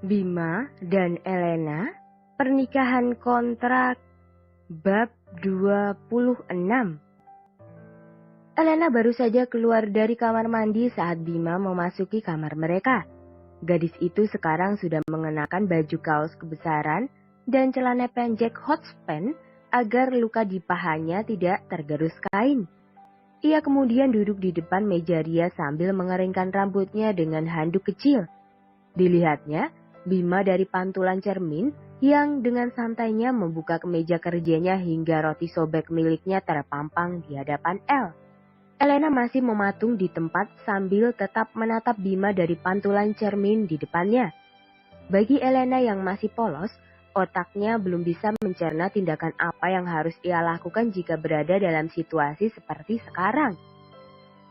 Bima dan Elena, pernikahan kontrak, bab 26. Elena baru saja keluar dari kamar mandi saat Bima memasuki kamar mereka. Gadis itu sekarang sudah mengenakan baju kaos kebesaran dan celana pendek hotspan agar luka di pahanya tidak tergerus kain. Ia kemudian duduk di depan meja ria sambil mengeringkan rambutnya dengan handuk kecil. Dilihatnya, Bima dari pantulan cermin yang dengan santainya membuka kemeja kerjanya hingga roti sobek miliknya terpampang di hadapan El. Elena masih mematung di tempat sambil tetap menatap Bima dari pantulan cermin di depannya. Bagi Elena yang masih polos, otaknya belum bisa mencerna tindakan apa yang harus ia lakukan jika berada dalam situasi seperti sekarang.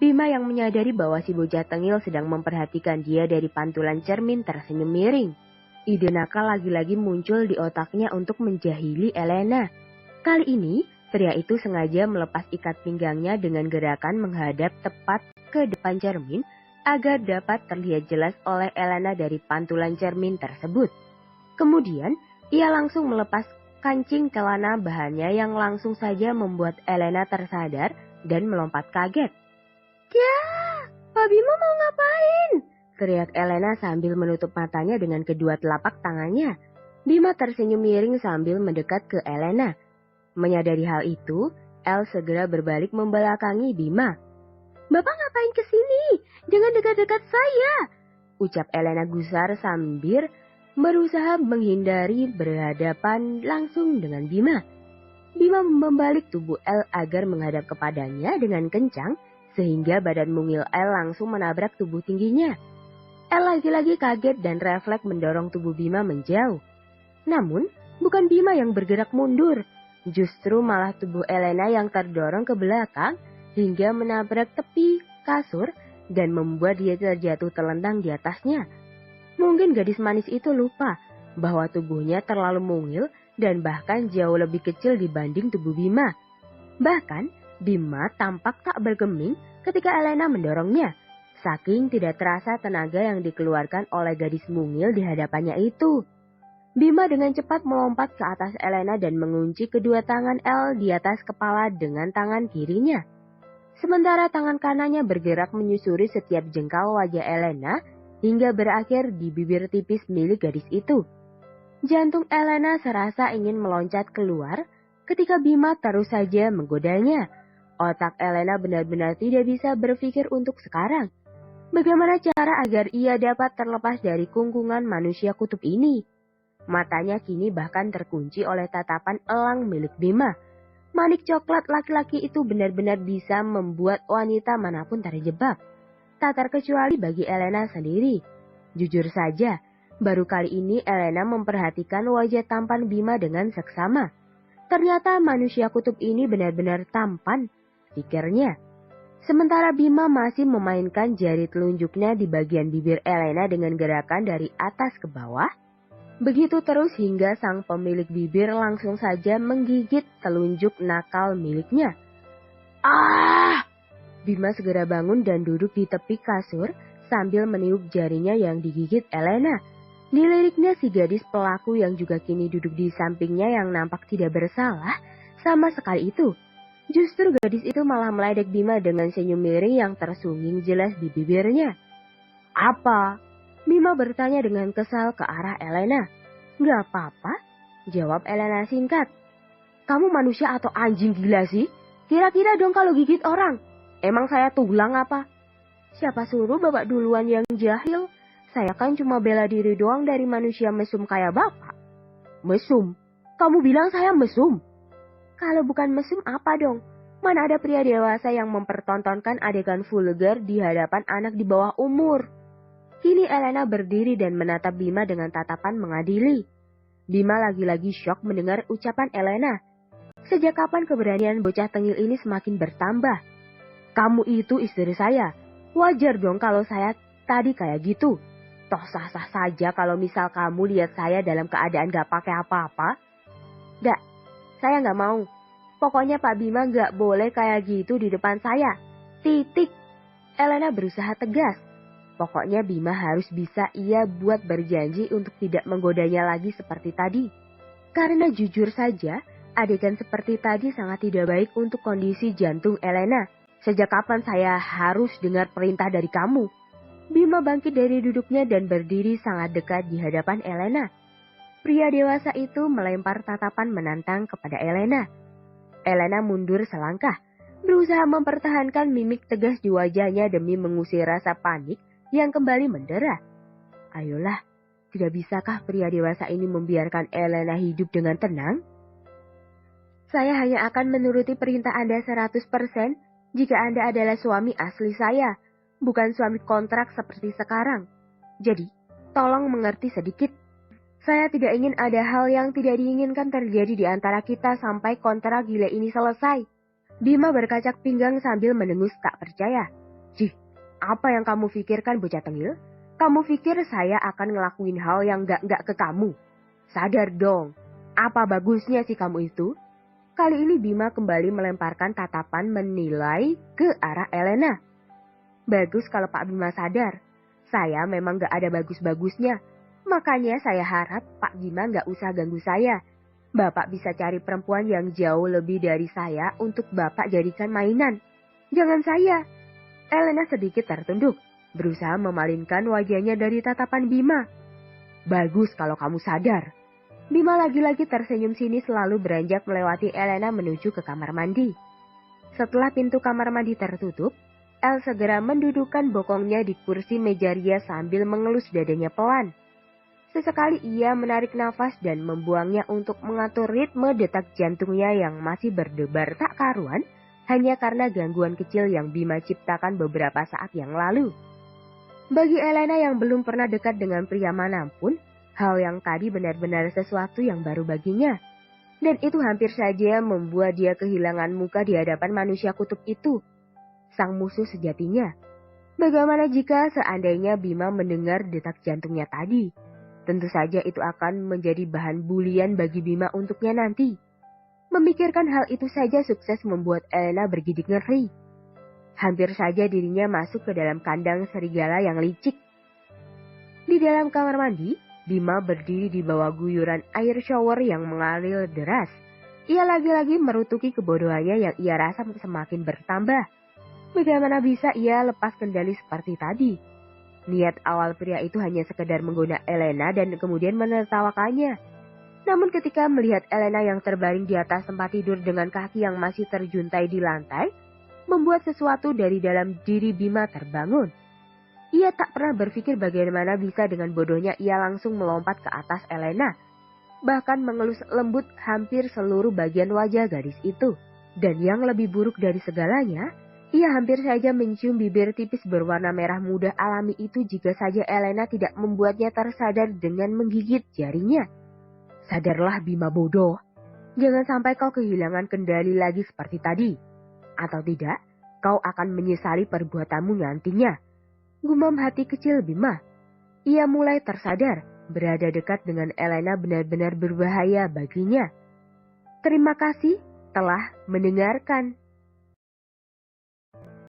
Bima yang menyadari bahwa si bocah tengil sedang memperhatikan dia dari pantulan cermin tersenyum miring. Ide nakal lagi-lagi muncul di otaknya untuk menjahili Elena. Kali ini, pria itu sengaja melepas ikat pinggangnya dengan gerakan menghadap tepat ke depan cermin agar dapat terlihat jelas oleh Elena dari pantulan cermin tersebut. Kemudian, ia langsung melepas kancing celana bahannya yang langsung saja membuat Elena tersadar dan melompat kaget. "Ya, Pak Bima mau ngapain?" teriak Elena sambil menutup matanya dengan kedua telapak tangannya. Bima tersenyum miring sambil mendekat ke Elena. Menyadari hal itu, El segera berbalik membelakangi Bima. "Bapak ngapain kesini? Jangan dekat-dekat saya!" ucap Elena gusar sambil berusaha menghindari berhadapan langsung dengan Bima. Bima membalik tubuh El agar menghadap kepadanya dengan kencang, sehingga badan mungil El langsung menabrak tubuh tingginya. El lagi-lagi kaget dan refleks mendorong tubuh Bima menjauh. Namun, bukan Bima yang bergerak mundur. Justru malah tubuh Elena yang terdorong ke belakang hingga menabrak tepi kasur dan membuat dia terjatuh telentang di atasnya. Mungkin gadis manis itu lupa bahwa tubuhnya terlalu mungil dan bahkan jauh lebih kecil dibanding tubuh Bima. Bahkan, Bima tampak tak bergeming ketika Elena mendorongnya. Saking tidak terasa tenaga yang dikeluarkan oleh gadis mungil di hadapannya itu. Bima dengan cepat melompat ke atas Elena dan mengunci kedua tangan El di atas kepala dengan tangan kirinya. Sementara tangan kanannya bergerak menyusuri setiap jengkal wajah Elena hingga berakhir di bibir tipis milik gadis itu. Jantung Elena serasa ingin meloncat keluar ketika Bima terus saja menggodanya. Otak Elena benar-benar tidak bisa berpikir untuk sekarang. Bagaimana cara agar ia dapat terlepas dari kungkungan manusia kutub ini? Matanya kini bahkan terkunci oleh tatapan elang milik Bima. Manik coklat laki-laki itu benar-benar bisa membuat wanita manapun terjebak. Tak terkecuali bagi Elena sendiri. Jujur saja, baru kali ini Elena memperhatikan wajah tampan Bima dengan seksama. Ternyata manusia kutub ini benar-benar tampan, pikirnya. Sementara Bima masih memainkan jari telunjuknya di bagian bibir Elena dengan gerakan dari atas ke bawah. Begitu terus hingga sang pemilik bibir langsung saja menggigit telunjuk nakal miliknya. "Ah!" Bima segera bangun dan duduk di tepi kasur sambil meniup jarinya yang digigit Elena. Diliriknya si gadis pelaku yang juga kini duduk di sampingnya yang nampak tidak bersalah sama sekali itu. Justru gadis itu malah meledek Bima dengan senyum miring yang tersungging jelas di bibirnya. "Apa?" Bima bertanya dengan kesal ke arah Elena. "Gak apa-apa," jawab Elena singkat. "Kamu manusia atau anjing gila sih? Kira-kira dong kalau gigit orang. Emang saya tulang apa?" "Siapa suruh bapak duluan yang jahil? Saya kan cuma bela diri doang dari manusia mesum kayak bapak." "Mesum? Kamu bilang saya mesum?" "Kalau bukan mesum apa dong? Mana ada pria dewasa yang mempertontonkan adegan vulgar di hadapan anak di bawah umur?" Kini Elena berdiri dan menatap Bima dengan tatapan mengadili. Bima lagi-lagi syok mendengar ucapan Elena. Sejak kapan keberanian bocah tengil ini semakin bertambah? "Kamu itu istri saya. Wajar dong kalau saya tadi kayak gitu. Toh sah-sah saja kalau misal kamu lihat saya dalam keadaan gak pakai apa-apa." "Gak, saya gak mau. Pokoknya Pak Bima gak boleh kayak gitu di depan saya. Titik." Elena berusaha tegas. Pokoknya Bima harus bisa ia buat berjanji untuk tidak menggodanya lagi seperti tadi. Karena jujur saja, adegan seperti tadi sangat tidak baik untuk kondisi jantung Elena. Sejak kapan saya harus dengar perintah dari kamu? Bima bangkit dari duduknya dan berdiri sangat dekat di hadapan Elena. Pria dewasa itu melempar tatapan menantang kepada Elena. Elena mundur selangkah, berusaha mempertahankan mimik tegas di wajahnya demi mengusir rasa panik yang kembali mendera. Ayolah, tidak bisakah pria dewasa ini membiarkan Elena hidup dengan tenang? Saya hanya akan menuruti perintah Anda 100% jika Anda adalah suami asli saya, bukan suami kontrak seperti sekarang. Jadi, tolong mengerti sedikit. Saya tidak ingin ada hal yang tidak diinginkan terjadi di antara kita sampai kontrak gila ini selesai. Bima berkacak pinggang sambil mendengus tak percaya. Jih, apa yang kamu pikirkan bocah tengil? Kamu pikir saya akan ngelakuin hal yang enggak ke kamu? Sadar dong, apa bagusnya sih kamu itu? Kali ini Bima kembali melemparkan tatapan menilai ke arah Elena. Bagus kalau Pak Bima sadar. Saya memang gak ada bagus-bagusnya. Makanya saya harap Pak Bima gak usah ganggu saya. Bapak bisa cari perempuan yang jauh lebih dari saya untuk Bapak jadikan mainan. Jangan saya. Elena sedikit tertunduk, berusaha memalingkan wajahnya dari tatapan Bima. Bagus kalau kamu sadar. Bima lagi-lagi tersenyum sinis lalu beranjak melewati Elena menuju ke kamar mandi. Setelah pintu kamar mandi tertutup, El segera mendudukkan bokongnya di kursi meja ria sambil mengelus dadanya pelan. Sesekali ia menarik nafas dan membuangnya untuk mengatur ritme detak jantungnya yang masih berdebar tak karuan, hanya karena gangguan kecil yang Bima ciptakan beberapa saat yang lalu. Bagi Elena yang belum pernah dekat dengan pria manapun, hal yang tadi benar-benar sesuatu yang baru baginya. Dan itu hampir saja membuat dia kehilangan muka di hadapan manusia kutub itu, sang musuh sejatinya. Bagaimana jika seandainya Bima mendengar detak jantungnya tadi? Tentu saja itu akan menjadi bahan bulian bagi Bima untuknya nanti. Memikirkan hal itu saja sukses membuat Elena bergidik ngeri. Hampir saja dirinya masuk ke dalam kandang serigala yang licik. Di dalam kamar mandi, Bima berdiri di bawah guyuran air shower yang mengalir deras. Ia lagi-lagi merutuki kebodohannya yang ia rasa semakin bertambah. Bagaimana bisa ia lepas kendali seperti tadi? Niat awal pria itu hanya sekedar menggoda Elena dan kemudian menertawakannya. Namun ketika melihat Elena yang terbaring di atas tempat tidur dengan kaki yang masih terjuntai di lantai, membuat sesuatu dari dalam diri Bima terbangun. Ia tak pernah berpikir bagaimana bisa dengan bodohnya ia langsung melompat ke atas Elena, bahkan mengelus lembut hampir seluruh bagian wajah gadis itu. Dan yang lebih buruk dari segalanya, ia hampir saja mencium bibir tipis berwarna merah muda alami itu jika saja Elena tidak membuatnya tersadar dengan menggigit jarinya. Sadarlah Bima bodoh, jangan sampai kau kehilangan kendali lagi seperti tadi. Atau tidak, kau akan menyesali perbuatanmu nantinya. Gumam hati kecil Bima. Ia mulai tersadar, berada dekat dengan Elena benar-benar berbahaya baginya. Terima kasih telah mendengarkan.